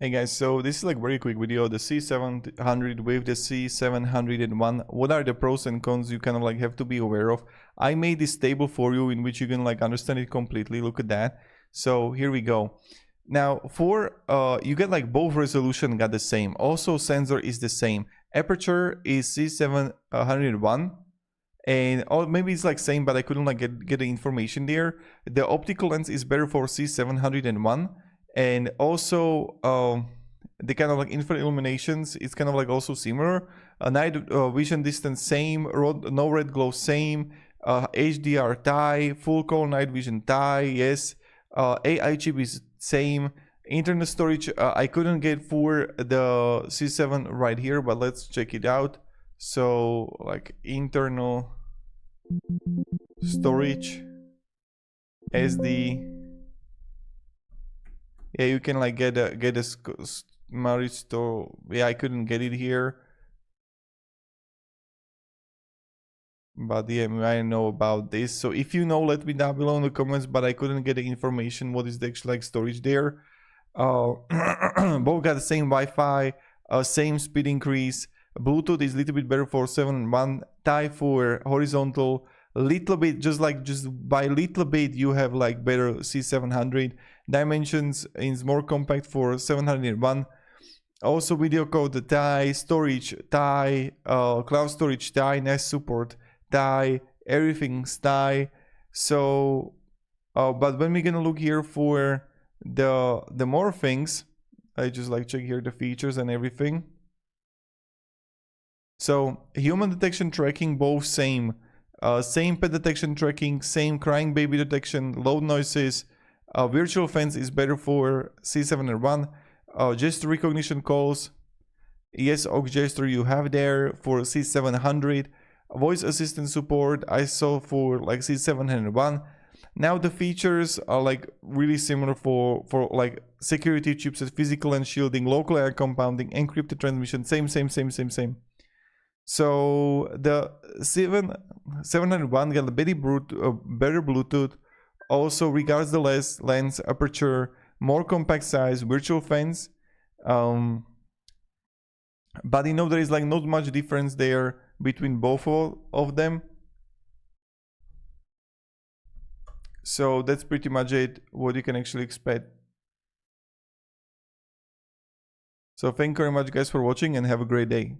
Hey guys, so this is like very quick video, the C700 with the C701. What are the pros and cons you kind of like have to be aware of? I made this table for you in which you can like understand it completely. Look at that. So here we go. Now for you get like both resolution got the same. Also sensor is the same. Aperture is C701. And maybe it's like same, but I couldn't like get the information there. The optical lens is better for C701. And also the kind of like infrared illuminations, it's kind of like also similar. Night vision distance same, no red glow same, HDR tie, full color night vision tie, yes. AI chip is same. Internal storage I couldn't get for the C7 right here, but let's check it out. So like internal storage, SD. Yeah, you can like get a smart store. Yeah, I couldn't get it here, but yeah, I know about this. So if you know, let me down below in the comments. But I couldn't get the information. What is the actual like storage there? Both got the same Wi-Fi, same speed increase. Bluetooth is a little bit better for 7.1. Tie for horizontal. Little bit, just by little bit, you have like better C700. Dimensions is more compact for 701. Also video code tie, storage tie, cloud storage tie, NAS support tie, everything's tie. So but when we're gonna look here for the more things, I just like check here the features and everything. So human detection tracking, both same. Same pet detection tracking, same crying baby detection, loud noises. Virtual fence is better for C701. Gesture recognition calls. Yes, aux gesture you have there for C700. Voice assistant support I saw for like C701. Now the features are like really similar for like security chipset, physical and shielding, local air compounding, encrypted transmission, same. So the 701 got a better Bluetooth. Also regards the lens, aperture, more compact size, virtual fence. But you know there is like not much difference there between both of them. So that's pretty much it, what you can actually expect. So thank you very much guys for watching and have a great day.